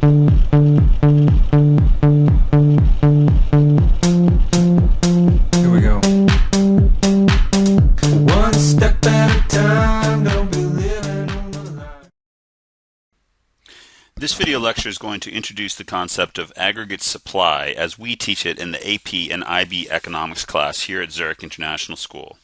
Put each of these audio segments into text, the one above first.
Here we go. One step at a time, don't be living on the line. This video lecture is going to introduce the concept of aggregate supply as we teach it in the AP and IB economics class here at Zurich International School.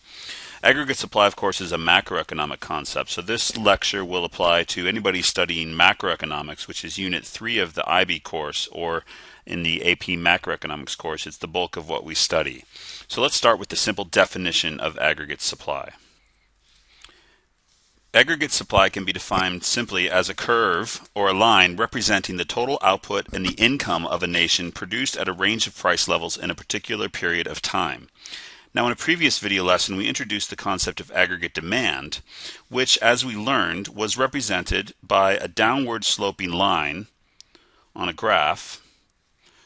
Aggregate supply, of course, is a macroeconomic concept, so this lecture will apply to anybody studying macroeconomics, which is Unit 3 of the IB course, or in the AP macroeconomics course, it's the bulk of what we study. So let's start with the simple definition of aggregate supply. Aggregate supply can be defined simply as a curve or a line representing the total output and the income of a nation produced at a range of price levels in a particular period of time. Now, in a previous video lesson, we introduced the concept of aggregate demand, which, as we learned, was represented by a downward sloping line on a graph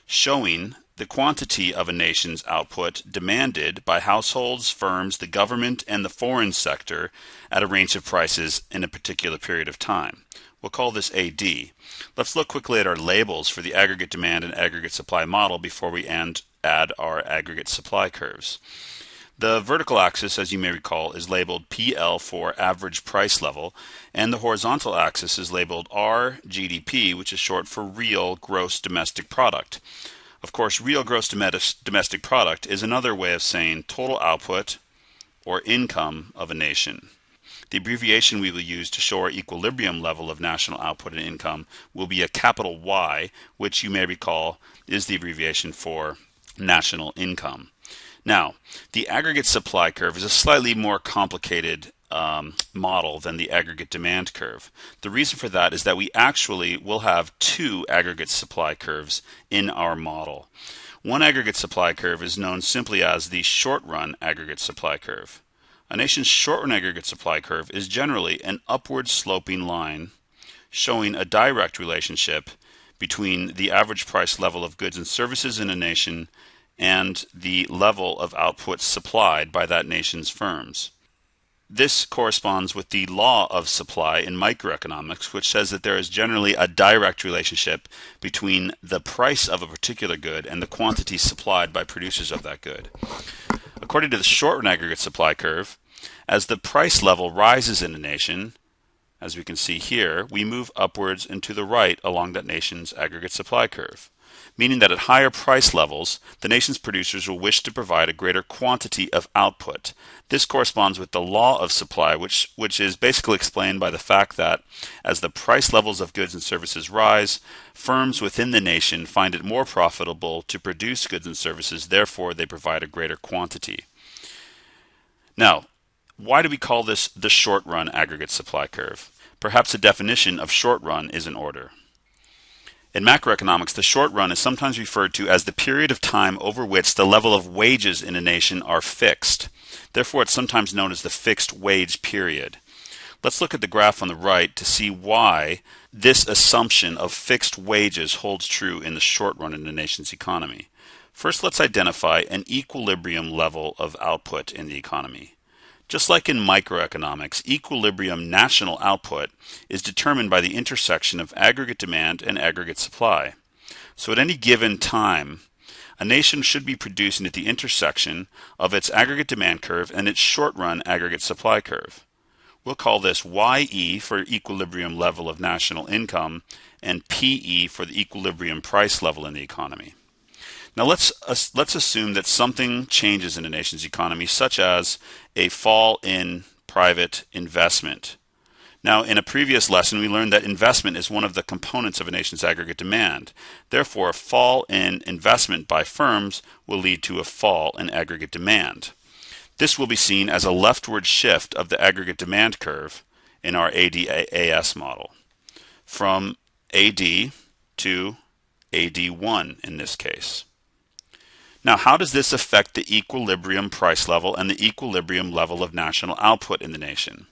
showing the quantity of a nation's output demanded by households, firms, the government, and the foreign sector at a range of prices in a particular period of time. We'll call this AD. Let's look quickly at our labels for the aggregate demand and aggregate supply model before we add our aggregate supply curves. The vertical axis, as you may recall, is labeled PL for average price level, and the horizontal axis is labeled RGDP, which is short for real gross domestic product. Of course, real gross domestic product is another way of saying total output or income of a nation. The abbreviation we will use to show our equilibrium level of national output and income will be a capital Y, which you may recall is the abbreviation for national income. Now, the aggregate supply curve is a slightly more complicated model than the aggregate demand curve. The reason for that is that we actually will have two aggregate supply curves in our model. One aggregate supply curve is known simply as the short-run aggregate supply curve. A nation's short-run aggregate supply curve is generally an upward sloping line showing a direct relationship between the average price level of goods and services in a nation and the level of output supplied by that nation's firms. This corresponds with the law of supply in microeconomics, which says that there is generally a direct relationship between the price of a particular good and the quantity supplied by producers of that good. According to the short-run aggregate supply curve, as the price level rises in a nation, as we can see here, we move upwards and to the right along that nation's aggregate supply curve, meaning that at higher price levels, the nation's producers will wish to provide a greater quantity of output. This corresponds with the law of supply, which is basically explained by the fact that as the price levels of goods and services rise, firms within the nation find it more profitable to produce goods and services, therefore they provide a greater quantity. Now, why do we call this the short-run aggregate supply curve? Perhaps a definition of short-run is in order. In macroeconomics, the short run is sometimes referred to as the period of time over which the level of wages in a nation are fixed. Therefore, it's sometimes known as the fixed wage period. Let's look at the graph on the right to see why this assumption of fixed wages holds true in the short run in the nation's economy. First, let's identify an equilibrium level of output in the economy. Just like in microeconomics, equilibrium national output is determined by the intersection of aggregate demand and aggregate supply. So at any given time, a nation should be producing at the intersection of its aggregate demand curve and its short-run aggregate supply curve. We'll call this YE for equilibrium level of national income and PE for the equilibrium price level in the economy. Now let's assume that something changes in a nation's economy, such as a fall in private investment. Now, in a previous lesson, we learned that investment is one of the components of a nation's aggregate demand. Therefore, a fall in investment by firms will lead to a fall in aggregate demand. This will be seen as a leftward shift of the aggregate demand curve in our ADAS model, from AD to AD1 in this case. Now, how does this affect the equilibrium price level and the equilibrium level of national output in the nation?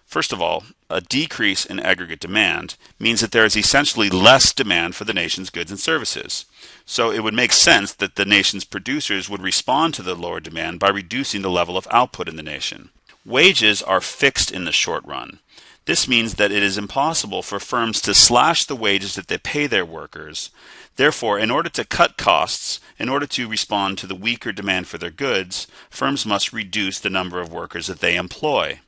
First of all, a decrease in aggregate demand means that there is essentially less demand for the nation's goods and services. So it would make sense that the nation's producers would respond to the lower demand by reducing the level of output in the nation. Wages are fixed in the short run. This means that it is impossible for firms to slash the wages that they pay their workers. Therefore, in order to cut costs, in order to respond to the weaker demand for their goods, firms must reduce the number of workers that they employ.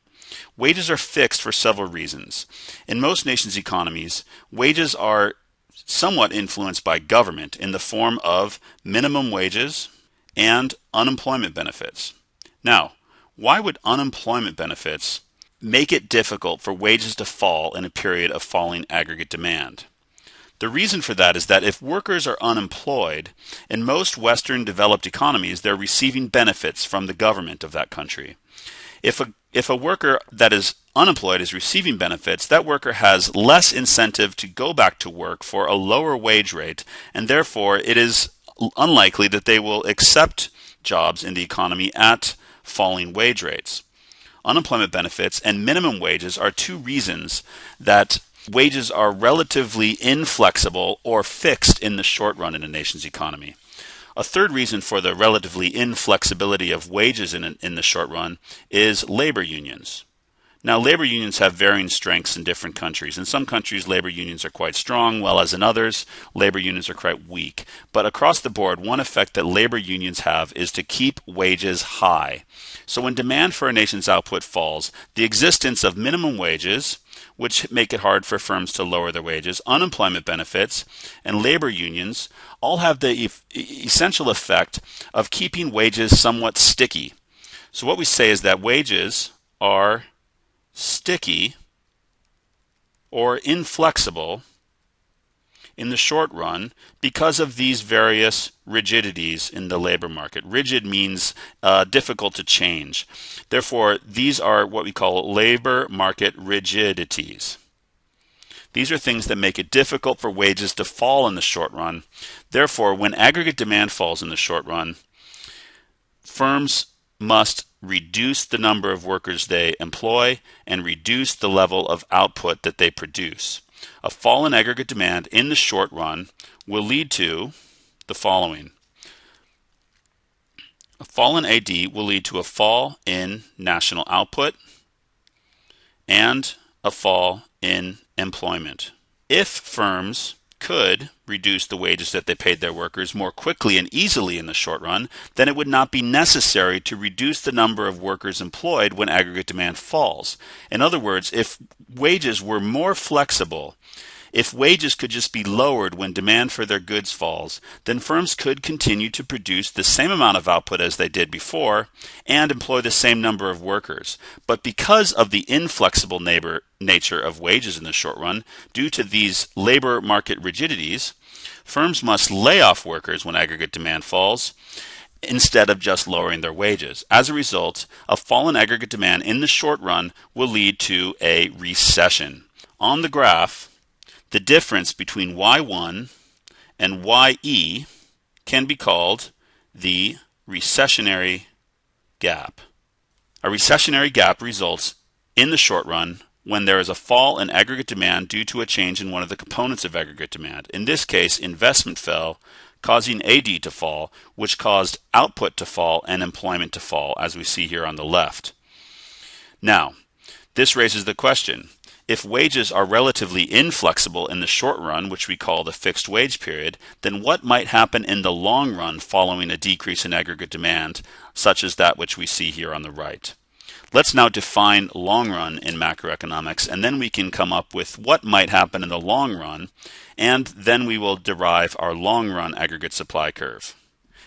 Wages are fixed for several reasons. In most nations' economies, wages are somewhat influenced by government in the form of minimum wages and unemployment benefits. Now, why would unemployment benefits make it difficult for wages to fall in a period of falling aggregate demand? The reason for that is that if workers are unemployed, in most Western developed economies, they're receiving benefits from the government of that country. If a worker that is unemployed is receiving benefits, that worker has less incentive to go back to work for a lower wage rate, and therefore it is unlikely that they will accept jobs in the economy at falling wage rates. Unemployment benefits and minimum wages are two reasons that wages are relatively inflexible or fixed in the short run in a nation's economy. A third reason for the relatively inflexibility of wages in the short run is labor unions. Now, labor unions have varying strengths in different countries. In some countries, labor unions are quite strong, while as in others, labor unions are quite weak. But across the board, one effect that labor unions have is to keep wages high. So when demand for a nation's output falls, the existence of minimum wages, which make it hard for firms to lower their wages, unemployment benefits, and labor unions all have the essential effect of keeping wages somewhat sticky. So what we say is that wages are sticky or inflexible in the short run because of these various rigidities in the labor market. Rigid means difficult to change. Therefore, these are what we call labor market rigidities. These are things that make it difficult for wages to fall in the short run. Therefore, when aggregate demand falls in the short run, firms must reduce the number of workers they employ and reduce the level of output that they produce. A fall in aggregate demand in the short run will lead to the following. A fall in AD will lead to a fall in national output and a fall in employment. If firms could reduce the wages that they paid their workers more quickly and easily in the short run, then it would not be necessary to reduce the number of workers employed when aggregate demand falls. In other words, if wages were more flexible, if wages could just be lowered when demand for their goods falls, then firms could continue to produce the same amount of output as they did before and employ the same number of workers. But because of the inflexible nature of wages in the short run, due to these labor market rigidities, firms must lay off workers when aggregate demand falls instead of just lowering their wages. As a result, a fall in aggregate demand in the short run will lead to a recession. On the graph, the difference between Y1 and YE can be called the recessionary gap. A recessionary gap results in the short run when there is a fall in aggregate demand due to a change in one of the components of aggregate demand. In this case, investment fell, causing AD to fall, which caused output to fall and employment to fall, as we see here on the left. Now, this raises the question, if wages are relatively inflexible in the short run, which we call the fixed wage period, then what might happen in the long run following a decrease in aggregate demand, such as that which we see here on the right? Let's now define long run in macroeconomics, and then we can come up with what might happen in the long run, and then we will derive our long run aggregate supply curve.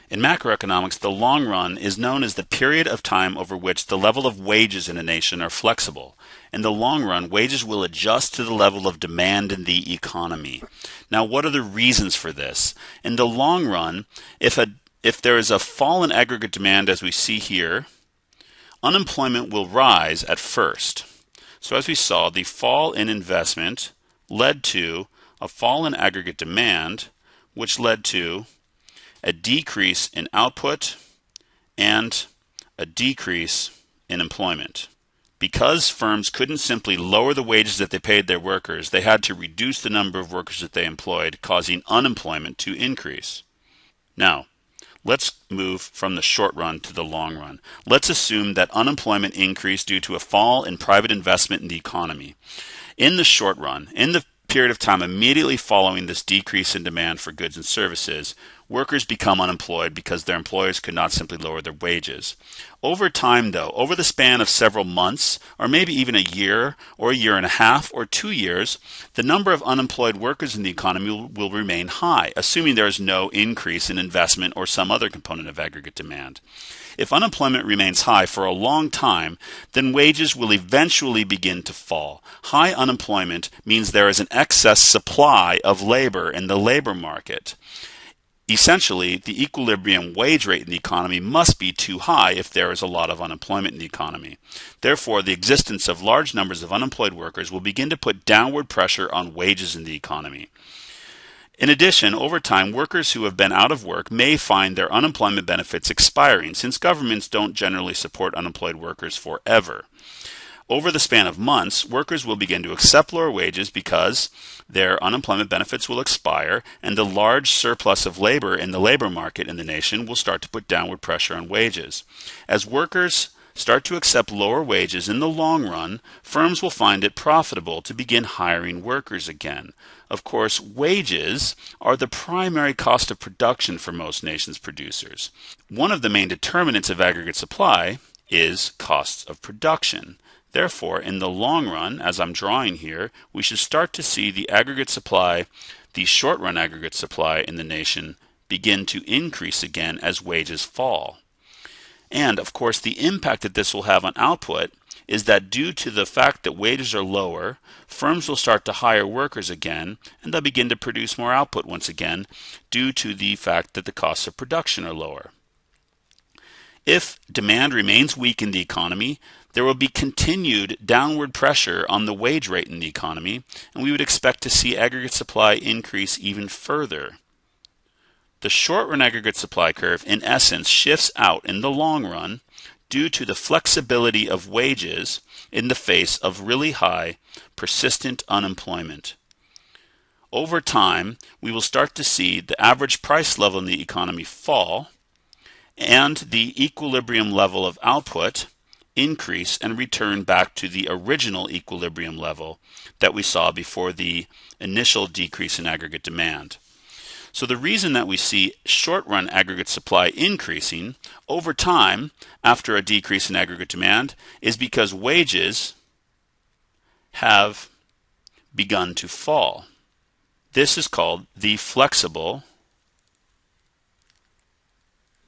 In macroeconomics, the long run is known as the period of time over which the level of wages in a nation are flexible. In the long run, wages will adjust to the level of demand in the economy. Now, what are the reasons for this? In the long run, if there is a fall in aggregate demand, as we see here, unemployment will rise at first. So as we saw, the fall in investment led to a fall in aggregate demand, which led to a decrease in output and a decrease in employment. Because firms couldn't simply lower the wages that they paid their workers, they had to reduce the number of workers that they employed, causing unemployment to increase. Now, Let's move from the short run to the long run. Let's assume that unemployment increased due to a fall in private investment in the economy. In the short run, in the period of time immediately following this decrease in demand for goods and services, workers become unemployed because their employers could not simply lower their wages. Over time, though, over the span of several months, or maybe even a year, or a year and a half, or 2 years, the number of unemployed workers in the economy will remain high, assuming there is no increase in investment or some other component of aggregate demand. If unemployment remains high for a long time, then wages will eventually begin to fall. High unemployment means there is an excess supply of labor in the labor market. Essentially, the equilibrium wage rate in the economy must be too high if there is a lot of unemployment in the economy. Therefore, the existence of large numbers of unemployed workers will begin to put downward pressure on wages in the economy. In addition, over time, workers who have been out of work may find their unemployment benefits expiring, since governments don't generally support unemployed workers forever. Over the span of months, workers will begin to accept lower wages because their unemployment benefits will expire, and the large surplus of labor in the labor market in the nation will start to put downward pressure on wages. As workers start to accept lower wages in the long run, firms will find it profitable to begin hiring workers again. Of course, wages are the primary cost of production for most nations' producers. One of the main determinants of aggregate supply is costs of production. Therefore, in the long run, as I'm drawing here, we should start to see the aggregate supply, the short-run aggregate supply in the nation, begin to increase again as wages fall. And, of course, the impact that this will have on output is that due to the fact that wages are lower, firms will start to hire workers again, and they'll begin to produce more output once again due to the fact that the costs of production are lower. If demand remains weak in the economy, there will be continued downward pressure on the wage rate in the economy, and we would expect to see aggregate supply increase even further. The short-run aggregate supply curve, in essence, shifts out in the long run due to the flexibility of wages in the face of really high, persistent unemployment. Over time, we will start to see the average price level in the economy fall and the equilibrium level of output increase and return back to the original equilibrium level that we saw before the initial decrease in aggregate demand. So the reason that we see short-run aggregate supply increasing over time after a decrease in aggregate demand is because wages have begun to fall. This is called the flexible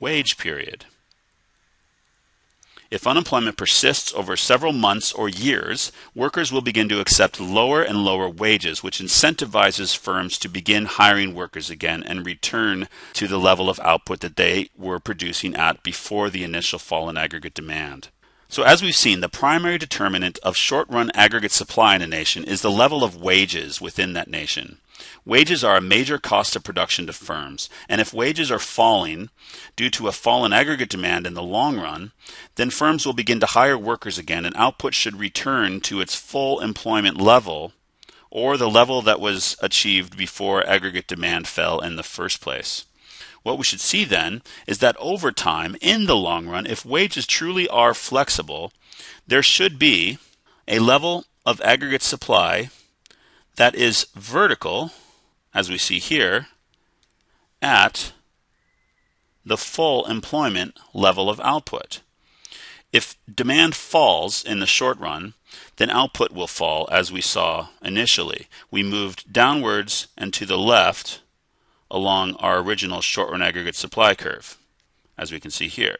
wage period. If unemployment persists over several months or years, workers will begin to accept lower and lower wages, which incentivizes firms to begin hiring workers again and return to the level of output that they were producing at before the initial fall in aggregate demand. So as we've seen, the primary determinant of short-run aggregate supply in a nation is the level of wages within that nation. Wages are a major cost of production to firms, and if wages are falling due to a fall in aggregate demand in the long run, then firms will begin to hire workers again and output should return to its full employment level or the level that was achieved before aggregate demand fell in the first place. What we should see then is that over time, in the long run, if wages truly are flexible, there should be a level of aggregate supply that is vertical, as we see here, at the full employment level of output. If demand falls in the short run, then output will fall as we saw initially. We moved downwards and to the left along our original short-run aggregate supply curve, as we can see here.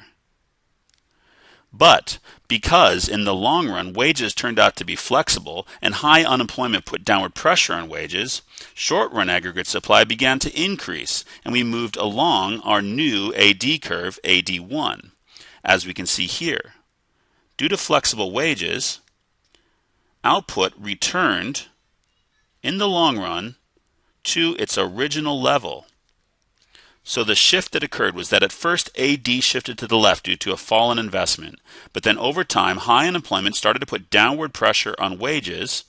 But because in the long run wages turned out to be flexible and high unemployment put downward pressure on wages, short-run aggregate supply began to increase and we moved along our new AD curve, AD1, as we can see here. Due to flexible wages, output returned in the long run to its original level. So the shift that occurred was that at first AD shifted to the left due to a fall in investment, but then over time high unemployment started to put downward pressure on wages,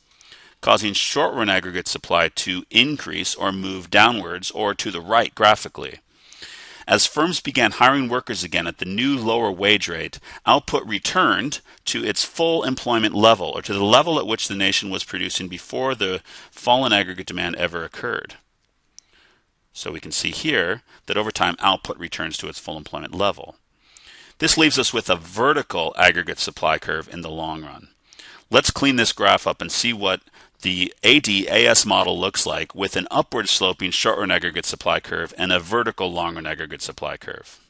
causing short-run aggregate supply to increase or move downwards or to the right graphically. As firms began hiring workers again at the new lower wage rate, output returned to its full employment level, or to the level at which the nation was producing before the fall in aggregate demand ever occurred. So we can see here that over time output returns to its full employment level. This leaves us with a vertical aggregate supply curve in the long run. Let's clean this graph up and see what the AD-AS model looks like with an upward sloping short-run aggregate supply curve and a vertical long-run aggregate supply curve.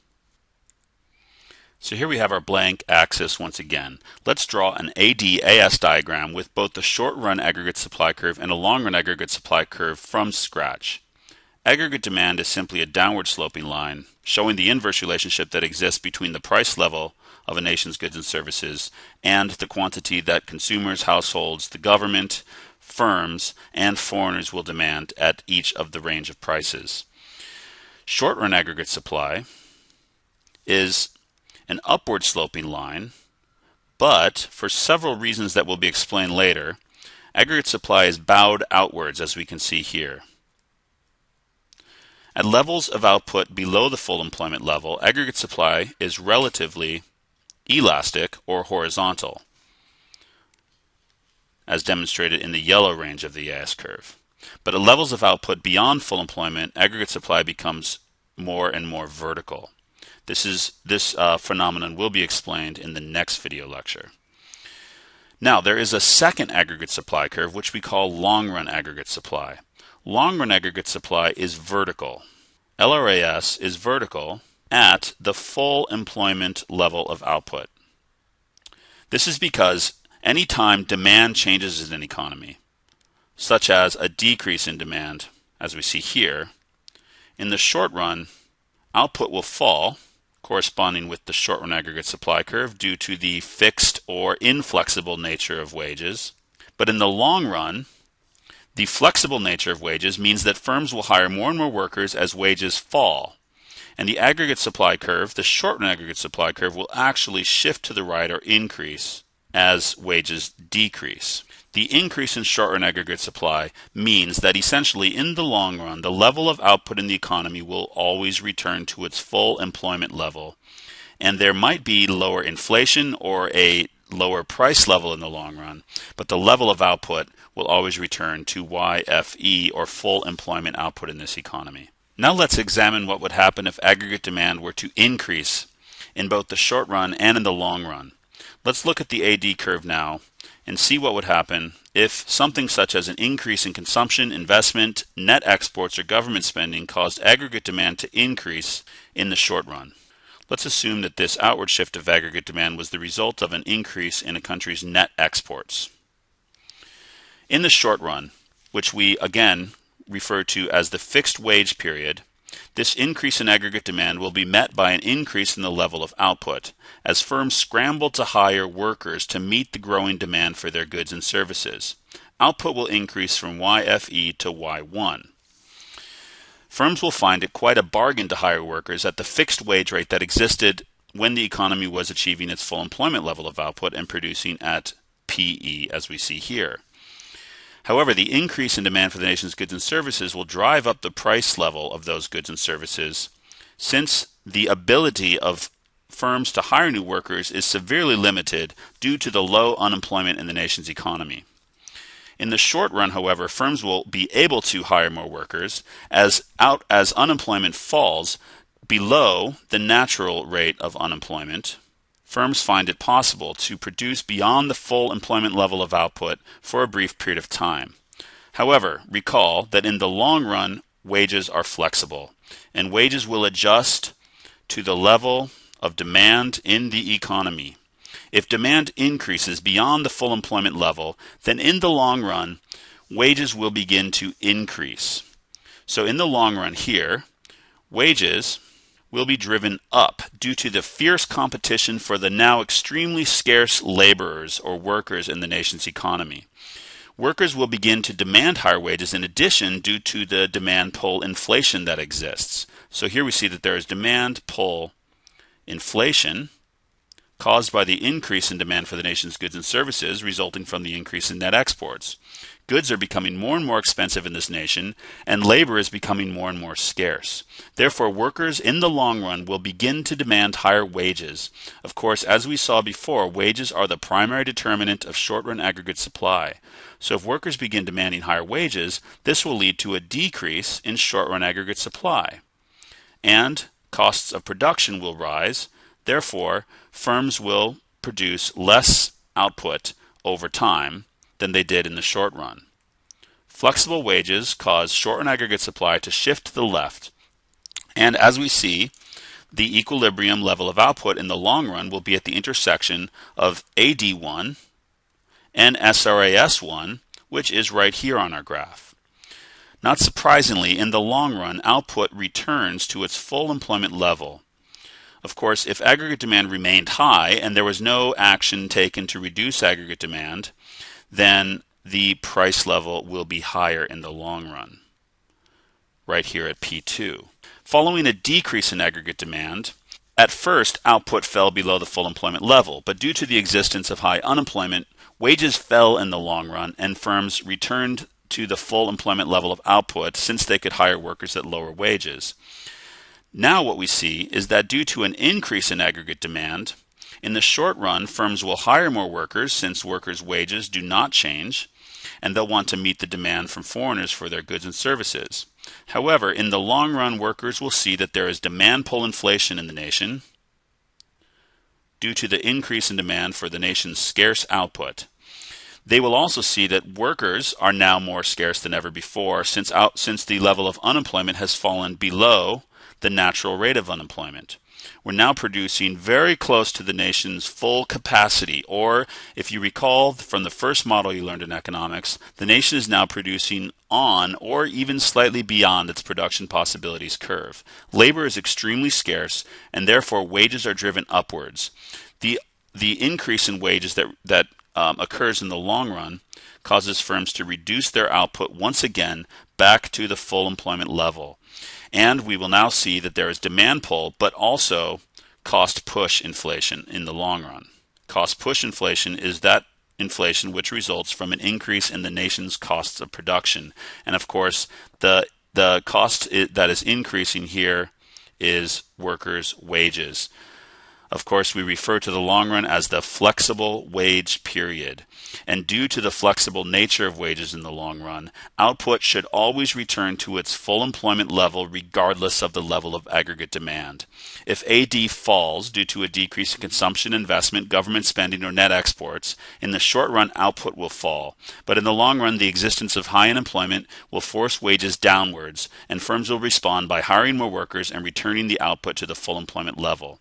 So here we have our blank axis once again. Let's draw an AD-AS diagram with both the short-run aggregate supply curve and a long-run aggregate supply curve from scratch. Aggregate demand is simply a downward sloping line showing the inverse relationship that exists between the price level of a nation's goods and services and the quantity that consumers, households, the government, firms, and foreigners will demand at each of the range of prices. Short-run aggregate supply is an upward sloping line, but for several reasons that will be explained later, aggregate supply is bowed outwards, as we can see here. At levels of output below the full employment level, aggregate supply is relatively elastic or horizontal, as demonstrated in the yellow range of the AS curve. But at levels of output beyond full employment, aggregate supply becomes more and more vertical. This phenomenon will be explained in the next video lecture. Now, there is a second aggregate supply curve, which we call long-run aggregate supply. Long-run aggregate supply is vertical. LRAS is vertical at the full employment level of output. This is because any time demand changes in an economy, such as a decrease in demand, as we see here, in the short run, output will fall, corresponding with the short-run aggregate supply curve due to the fixed or inflexible nature of wages. But in the long run, the flexible nature of wages means that firms will hire more and more workers as wages fall. And the aggregate supply curve, the short-run aggregate supply curve, will actually shift to the right or increase as wages decrease. The increase in short-run aggregate supply means that essentially in the long run, the level of output in the economy will always return to its full employment level. And there might be lower inflation or a lower price level in the long run, but the level of output will always return to YFE, or full employment output in this economy. Now let's examine what would happen if aggregate demand were to increase in both the short run and in the long run. Let's look at the AD curve now and see what would happen if something such as an increase in consumption, investment, net exports, or government spending caused aggregate demand to increase in the short run. Let's assume that this outward shift of aggregate demand was the result of an increase in a country's net exports. In the short run, which we again refer to as the fixed wage period, this increase in aggregate demand will be met by an increase in the level of output, as firms scramble to hire workers to meet the growing demand for their goods and services. Output will increase from YFE to Y1. Firms will find it quite a bargain to hire workers at the fixed wage rate that existed when the economy was achieving its full employment level of output and producing at PE, as we see here. However, the increase in demand for the nation's goods and services will drive up the price level of those goods and services, since the ability of firms to hire new workers is severely limited due to the low unemployment in the nation's economy. In the short run, however, firms will be able to hire more workers as unemployment falls below the natural rate of unemployment. Firms find it possible to produce beyond the full employment level of output for a brief period of time. However, recall that in the long run, wages are flexible, and wages will adjust to the level of demand in the economy. If demand increases beyond the full employment level, then in the long run, wages will begin to increase. So in the long run here, wages will be driven up due to the fierce competition for the now extremely scarce laborers or workers in the nation's economy. Workers will begin to demand higher wages in addition due to the demand pull inflation that exists. So here we see that there is demand pull inflation caused by the increase in demand for the nation's goods and services resulting from the increase in net exports. Goods are becoming more and more expensive in this nation, and labor is becoming more and more scarce. Therefore, workers in the long run will begin to demand higher wages. Of course, as we saw before, wages are the primary determinant of short-run aggregate supply. So if workers begin demanding higher wages, this will lead to a decrease in short-run aggregate supply. And costs of production will rise. Therefore, firms will produce less output over time than they did in the short run. Flexible wages cause short-run aggregate supply to shift to the left. And as we see, the equilibrium level of output in the long run will be at the intersection of AD1 and SRAS1, which is right here on our graph. Not surprisingly, in the long run, output returns to its full employment level. Of course, if aggregate demand remained high and there was no action taken to reduce aggregate demand, then the price level will be higher in the long run, right here at P2. Following a decrease in aggregate demand, at first output fell below the full employment level, but due to the existence of high unemployment, wages fell in the long run and firms returned to the full employment level of output since they could hire workers at lower wages. Now what we see is that due to an increase in aggregate demand, in the short run, firms will hire more workers since workers' wages do not change, and they'll want to meet the demand from foreigners for their goods and services. However, in the long run, workers will see that there is demand pull inflation in the nation due to the increase in demand for the nation's scarce output. They will also see that workers are now more scarce than ever before since the level of unemployment has fallen below the natural rate of unemployment. We're now producing very close to the nation's full capacity, or if you recall from the first model you learned in economics, the nation is now producing on or even slightly beyond its production possibilities curve. Labor is extremely scarce, and therefore wages are driven upwards. The increase in wages that occurs in the long run causes firms to reduce their output once again back to the full employment level. And we will now see that there is demand pull, but also cost push inflation in the long run. Cost push inflation is that inflation which results from an increase in the nation's costs of production. And of course, the cost that is increasing here is workers' wages. Of course, we refer to the long run as the flexible wage period. And due to the flexible nature of wages in the long run, output should always return to its full employment level regardless of the level of aggregate demand. If AD falls due to a decrease in consumption, investment, government spending, or net exports, in the short run output will fall. But in the long run, the existence of high unemployment will force wages downwards, and firms will respond by hiring more workers and returning the output to the full employment level.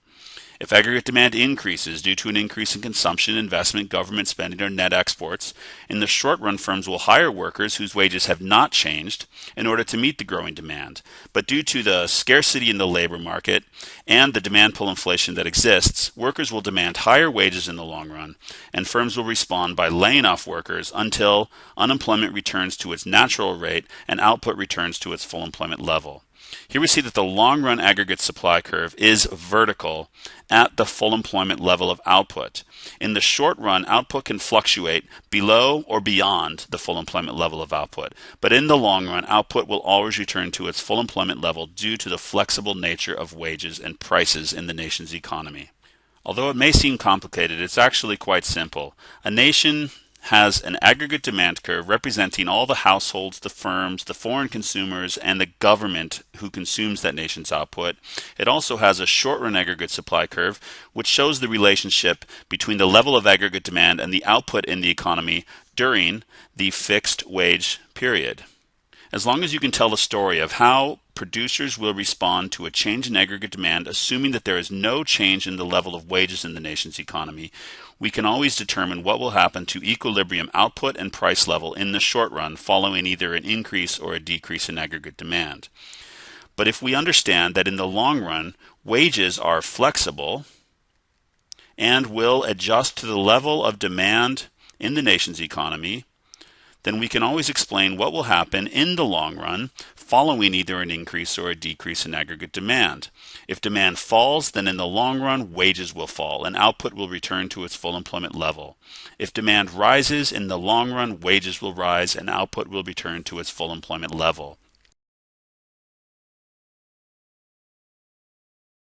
If aggregate demand increases due to an increase in consumption, investment, government spending, or net exports, in the short run firms will hire workers whose wages have not changed in order to meet the growing demand. But due to the scarcity in the labor market and the demand pull inflation that exists, workers will demand higher wages in the long run, and firms will respond by laying off workers until unemployment returns to its natural rate and output returns to its full employment level. Here we see that the long-run aggregate supply curve is vertical at the full employment level of output. In the short run, output can fluctuate below or beyond the full employment level of output. But in the long run, output will always return to its full employment level due to the flexible nature of wages and prices in the nation's economy. Although it may seem complicated, it's actually quite simple. A nation has an aggregate demand curve representing all the households, the firms, the foreign consumers, and the government who consumes that nation's output. It also has a short-run aggregate supply curve, which shows the relationship between the level of aggregate demand and the output in the economy during the fixed wage period. As long as you can tell the story of how producers will respond to a change in aggregate demand, assuming that there is no change in the level of wages in the nation's economy, we can always determine what will happen to equilibrium output and price level in the short run following either an increase or a decrease in aggregate demand. But if we understand that in the long run, wages are flexible and will adjust to the level of demand in the nation's economy, then we can always explain what will happen in the long run following either an increase or a decrease in aggregate demand. If demand falls, then in the long run, wages will fall and output will return to its full employment level. If demand rises, in the long run, wages will rise and output will return to its full employment level.